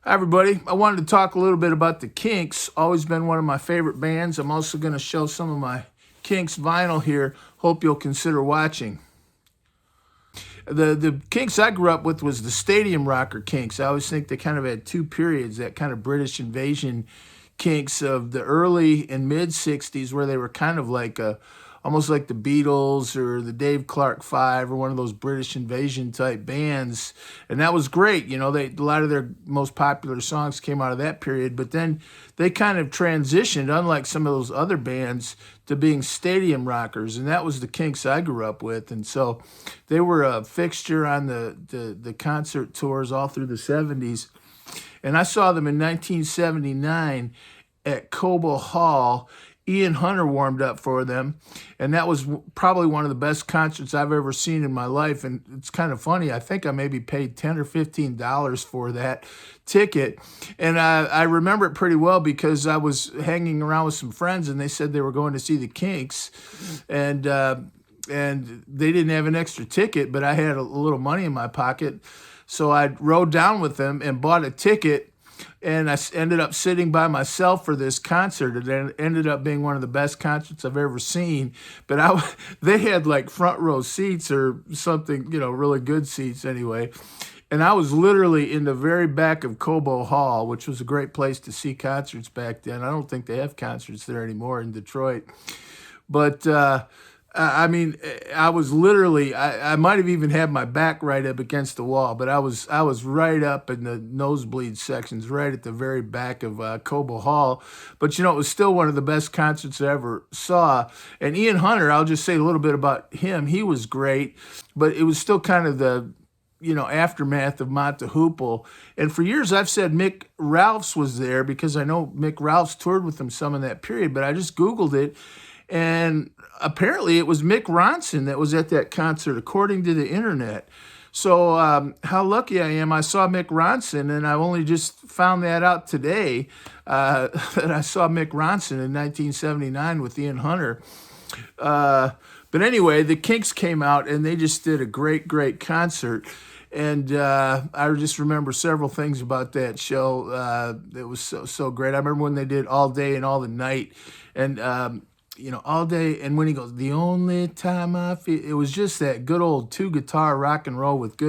Hi, everybody. I wanted to talk a little bit about the Kinks. Always been one of my favorite bands. I'm also going to show some of my Kinks vinyl here. Hope you'll consider watching. The Kinks I grew up with was the Stadium Rocker Kinks. I always think they kind of had two periods, that kind of British invasion Kinks of the early and mid 60s, where they were kind of like almost like the Beatles or the Dave Clark Five or one of those British invasion type bands. And that was great. You know, a lot of their most popular songs came out of that period, but then they kind of transitioned, unlike some of those other bands, to being stadium rockers. And that was the Kinks I grew up with. And so they were a fixture on the concert tours all through the 70s. And I saw them in 1979 at Cobo Hall. Ian Hunter warmed up for them, and that was probably one of the best concerts I've ever seen in my life. And it's kind of funny. I think I maybe paid $10 or $15 for that ticket, and I remember it pretty well because I was hanging around with some friends, and they said they were going to see the Kinks, and they didn't have an extra ticket, but I had a little money in my pocket, so I rode down with them and bought a ticket. And I ended up sitting by myself for this concert. It ended up being one of the best concerts I've ever seen. But they had like front row seats or something, really good seats anyway. And I was literally in the very back of Cobo Hall, which was a great place to see concerts back then. I don't think they have concerts there anymore in Detroit. But I mean, I was literally, I might have even had my back right up against the wall, but I was right up in the nosebleed sections, right at the very back of Cobo Hall. But it was still one of the best concerts I ever saw. And Ian Hunter, I'll just say a little bit about him. He was great, but it was still kind of the aftermath of Mott the Hoople. And for years I've said Mick Ralphs was there because I know Mick Ralphs toured with them some in that period, but I just Googled it. And apparently it was Mick Ronson that was at that concert, according to the internet. So how lucky I am. I saw Mick Ronson, and I only just found that out today, that I saw Mick Ronson in 1979 with Ian Hunter. But anyway, the Kinks came out, and they just did a great, great concert. And I just remember several things about that show. It was so great. I remember when they did All Day and All the Night. And all day. And when he goes, the only time I feel, it was just that good old two guitar rock and roll with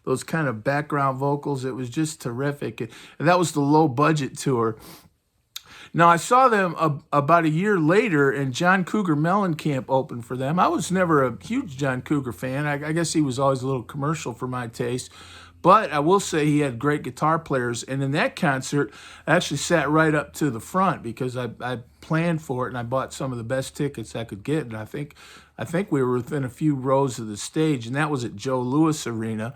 those kind of background vocals. It was just terrific. And that was the low budget tour. Now, I saw them about a year later, and John Cougar Mellencamp opened for them. I was never a huge John Cougar fan. I guess he was always a little commercial for my taste. But I will say he had great guitar players. And in that concert, I actually sat right up to the front because I planned for it, and I bought some of the best tickets I could get. And I think we were within a few rows of the stage, and that was at Joe Louis Arena.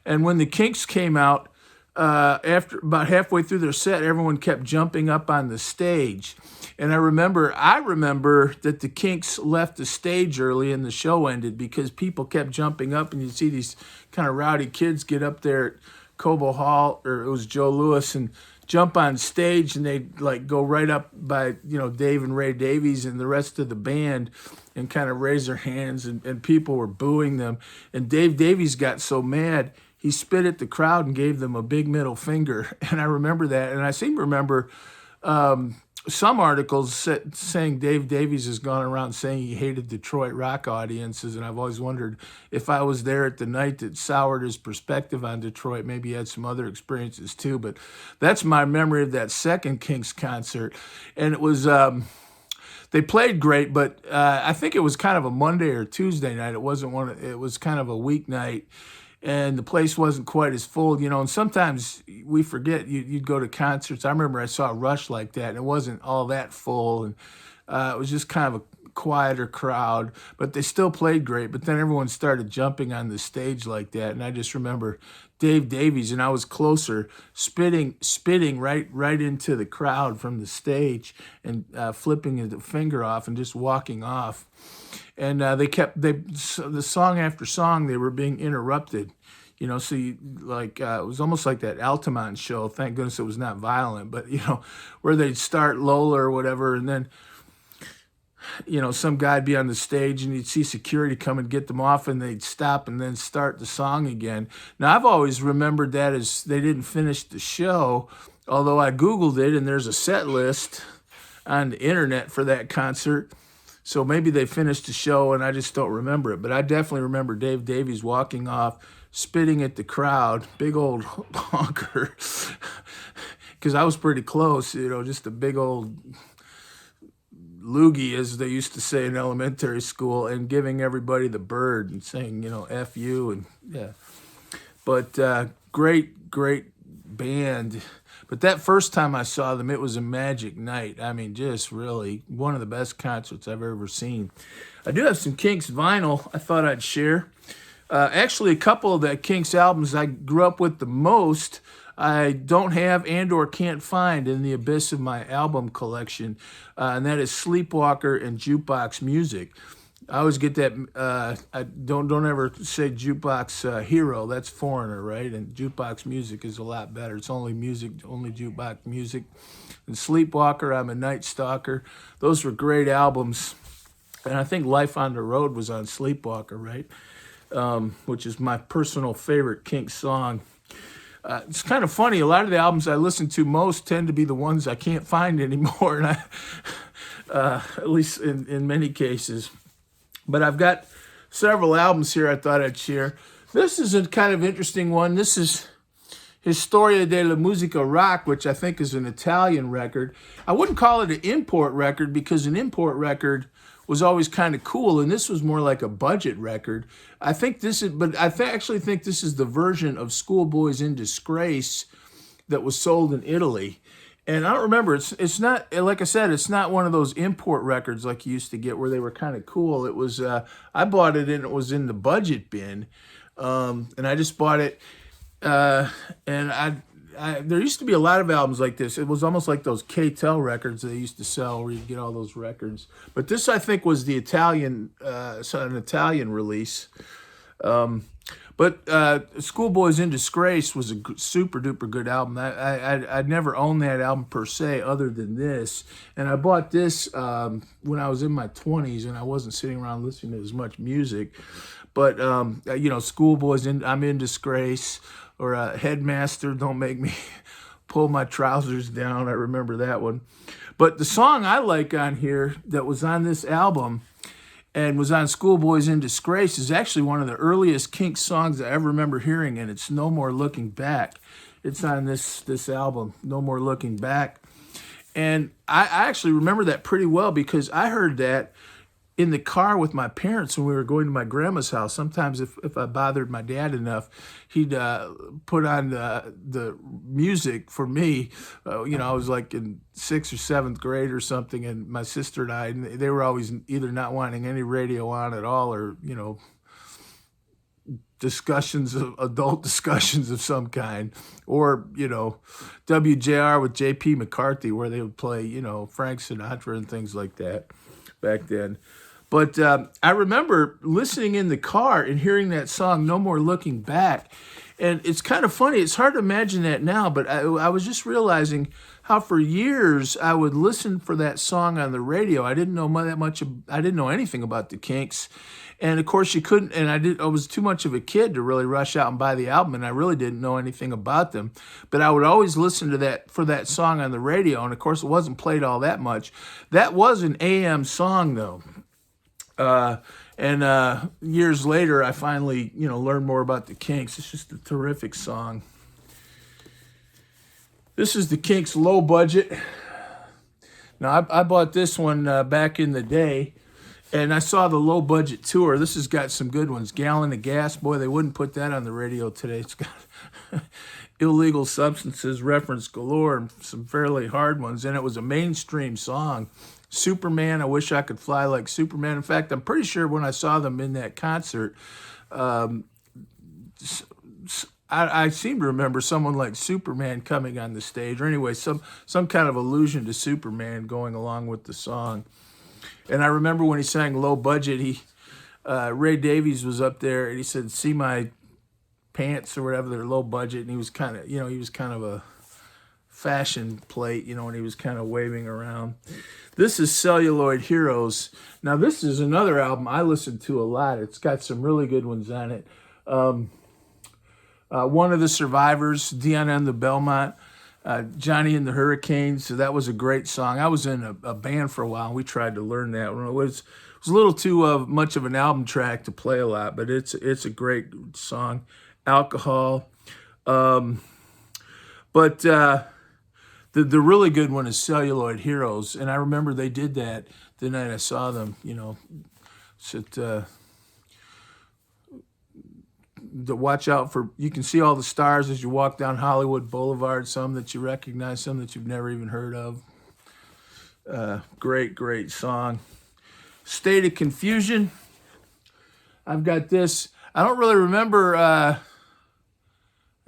And when the Kinks came out, after about halfway through their set, everyone kept jumping up on the stage. And I remember that the Kinks left the stage early and the show ended because people kept jumping up, and you'd see these kind of rowdy kids get up there at Cobo Hall, or it was Joe Louis, and jump on stage, and they'd like go right up by, Dave and Ray Davies and the rest of the band and kind of raise their hands, and people were booing them. And Dave Davies got so mad, he spit at the crowd and gave them a big middle finger. And I remember that. And I seem to remember some articles saying Dave Davies has gone around saying he hated Detroit rock audiences. And I've always wondered if I was there at the night that soured his perspective on Detroit. Maybe he had some other experiences too. But that's my memory of that second Kinks concert. And it was... they played great, but I think it was kind of a Monday or Tuesday night. It wasn't it was kind of a weeknight. And the place wasn't quite as full, and sometimes we forget you'd go to concerts. I remember I saw Rush like that, and it wasn't all that full, and it was just kind of a quieter crowd, but they still played great. But then everyone started jumping on the stage like that, and I just remember Dave Davies, and I was closer, spitting right into the crowd from the stage, and flipping the finger off and just walking off. And the song after song, they were being interrupted, so it was almost like that Altamont show. Thank goodness it was not violent, but, where they'd start Lola or whatever, and then some guy'd be on the stage and you'd see security come and get them off and they'd stop and then start the song again. Now, I've always remembered that as they didn't finish the show, although I Googled it and there's a set list on the internet for that concert. So maybe they finished the show and I just don't remember it. But I definitely remember Dave Davies walking off, spitting at the crowd, big old honker, because I was pretty close, just a big old loogie, as they used to say in elementary school, and giving everybody the bird and saying, F you. And yeah. But great band. But that first time I saw them, it was a magic night. I mean, just really one of the best concerts I've ever seen. I do have some Kinks vinyl I thought I'd share. Actually, a couple of the Kinks albums I grew up with the most, I don't have and or can't find in the abyss of my album collection, and that is Sleepwalker and Jukebox Music. I always get that. I don't ever say Jukebox Hero. That's Foreigner, right? And Jukebox Music is a lot better. It's only music, only jukebox music. And Sleepwalker, I'm a Night Stalker. Those were great albums. And I think Life on the Road was on Sleepwalker, right? Which is my personal favorite Kinks song. It's kind of funny. A lot of the albums I listen to most tend to be the ones I can't find anymore, and at least in many cases. But I've got several albums here I thought I'd share. This is a kind of interesting one. This is Historia della Musica Rock, which I think is an Italian record. I wouldn't call it an import record because an import record was always kind of cool, and this was more like a budget record. I think this is, but I actually think this is the version of Schoolboys in Disgrace that was sold in Italy. And I don't remember, it's not, like I said, it's not one of those import records like you used to get where they were kind of cool. It was, I bought it and it was in the budget bin. And I just bought it, and there used to be a lot of albums like this. It was almost like those K-Tel records they used to sell where you get all those records. But this, I think, was the an Italian release. But Schoolboys in Disgrace was a super duper good album. I'd never owned that album per se other than this. And I bought this when I was in my 20s and I wasn't sitting around listening to as much music. But, Schoolboys, I'm in Disgrace, or Headmaster, Don't Make Me Pull My Trousers Down. I remember that one. But the song I like on here that was on this album and was on Schoolboys in Disgrace is actually one of the earliest Kinks songs I ever remember hearing, and it's No More Looking Back. It's on this album, No More Looking Back. And I actually remember that pretty well because I heard that in the car with my parents when we were going to my grandma's house. Sometimes if I bothered my dad enough, he'd put on the music for me. I was like in 6th or 7th grade or something, and my sister and I, and they were always either not wanting any radio on at all or, adult discussions of some kind, or, WJR with J.P. McCarthy, where they would play, Frank Sinatra and things like that back then. But I remember listening in the car and hearing that song, No More Looking Back. And it's kind of funny. It's hard to imagine that now, but I was just realizing how for years I would listen for that song on the radio. I didn't know that much. I didn't know anything about the Kinks. And of course you couldn't, and I was too much of a kid to really rush out and buy the album, and I really didn't know anything about them. But I would always listen to that song on the radio, and of course it wasn't played all that much. That was an AM song though. And years later, I finally, learned more about the Kinks. It's just a terrific song. This is the Kinks Low Budget. Now, I bought this one back in the day, and I saw the Low Budget tour. This has got some good ones. Gallon of Gas. Boy, they wouldn't put that on the radio today. It's got illegal substances reference galore and some fairly hard ones. And it was a mainstream song. Superman, I Wish I Could Fly Like Superman. In fact, I'm pretty sure when I saw them in that concert, I seem to remember someone like Superman coming on the stage, or anyway, some kind of allusion to Superman going along with the song. And I remember when he sang Low Budget, Ray Davies was up there and he said, "See my pants," or whatever, they're low budget. And he was kind of, a fashion plate, you know, when he was kind of waving around. This is Celluloid Heroes. Now, this is another album I listened to a lot. It's got some really good ones on it. One of the Survivors, Dion and the Belmont, Johnny and the Hurricanes. So that was a great song. I was in a band for a while. And we tried to learn that. It was a little too much of an album track to play a lot, but it's a great song. Alcohol. But the really good one is Celluloid Heroes. And I remember they did that the night I saw them, you know. So to watch out for, you can see all the stars as you walk down Hollywood Boulevard, some that you recognize, some that you've never even heard of. Great song. State of Confusion. I've got this. I don't really remember, I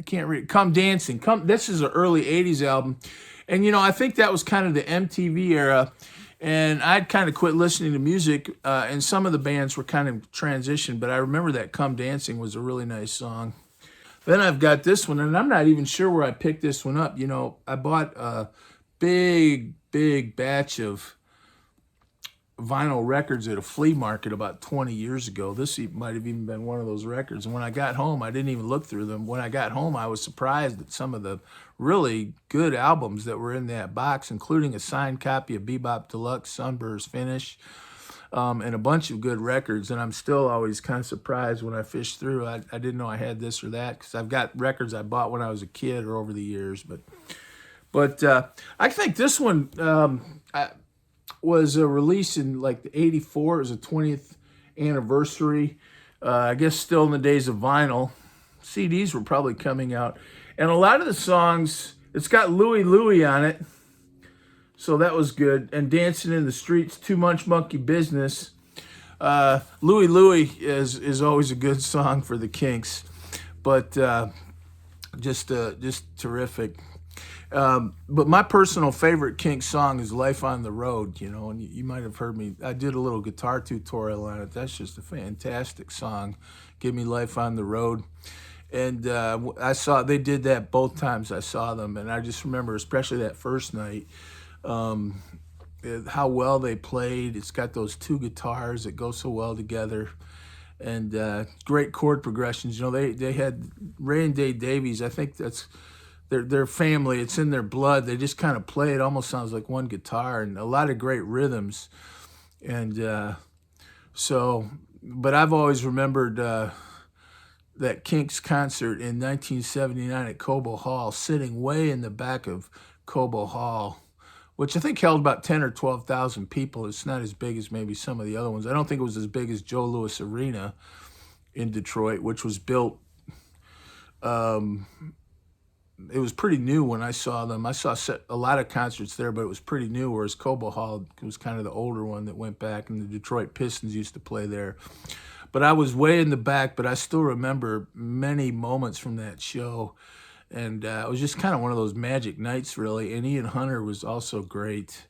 can't read, Come Dancing. This is an early 80s album. And, you know, I think that was kind of the MTV era. And I'd kind of quit listening to music, and some of the bands were kind of transitioned, but I remember that Come Dancing was a really nice song. Then I've got this one, and I'm not even sure where I picked this one up. You know, I bought a big batch of vinyl records at a flea market about 20 years ago. This might have even been one of those records. And when I got home, I didn't even look through them. When I got home, I was surprised at some of the really good albums that were in that box, including a signed copy of Bebop Deluxe, Sunburst Finish, and a bunch of good records. And I'm still always kind of surprised when I fish through. I didn't know I had this or that, because I've got records I bought when I was a kid or over the years. But I think this one was released in like the '84. It was a 20th anniversary. I guess still in the days of vinyl. CDs were probably coming out. And a lot of the songs, it's got Louie Louie on it. So that was good. And Dancing in the Streets, Too Much Monkey Business. Louie Louie is always a good song for the Kinks. But just terrific. But my personal favorite Kinks song is Life on the Road, you know, and you might have heard me. I did a little guitar tutorial on it. That's just a fantastic song. Give Me Life on the Road. And they did that both times I saw them. And I just remember, especially that first night, how well they played. It's got those two guitars that go so well together. And great chord progressions. You know, they had Ray and Dave Davies. I think that's their family. It's in their blood. They just kind of play. It almost sounds like one guitar, and a lot of great rhythms. And but I've always remembered that Kinks concert in 1979 at Cobo Hall, sitting way in the back of Cobo Hall, which I think held about 10 or 12,000 people. It's not as big as maybe some of the other ones. I don't think it was as big as Joe Louis Arena in Detroit, which was built. It was pretty new when I saw them. I saw a lot of concerts there, but it was pretty new, whereas Cobo Hall was kind of the older one that went back, and the Detroit Pistons used to play there. But I was way in the back, but I still remember many moments from that show. And it was just kind of one of those magic nights, really. And Ian Hunter was also great,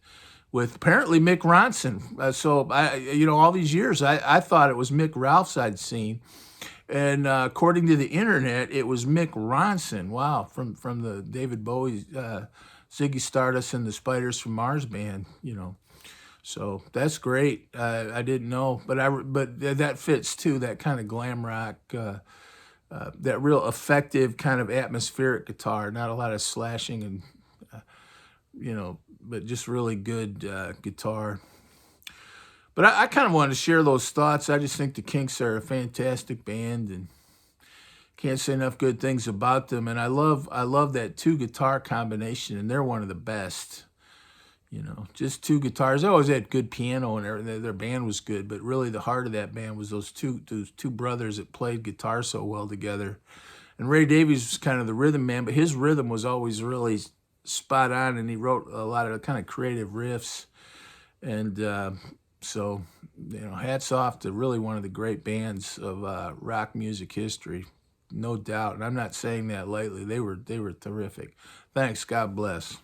with apparently Mick Ronson. So, all these years, I thought it was Mick Ralphs I'd seen. And according to the internet, it was Mick Ronson. Wow, from the David Bowie, Ziggy Stardust and the Spiders from Mars band, you know. So that's great. I didn't know, but that fits too. That kind of glam rock, that real effective kind of atmospheric guitar. Not a lot of slashing and but just really good guitar. But I kind of wanted to share those thoughts. I just think the Kinks are a fantastic band, and can't say enough good things about them. And I love that two guitar combination, and they're one of the best. You know, just two guitars. They always had good piano, and their band was good. But really, the heart of that band was those two brothers that played guitar so well together. And Ray Davies was kind of the rhythm man, but his rhythm was always really spot on, and he wrote a lot of kind of creative riffs. And so, hats off to really one of the great bands of rock music history, no doubt. And I'm not saying that lightly. They were terrific. Thanks. God bless.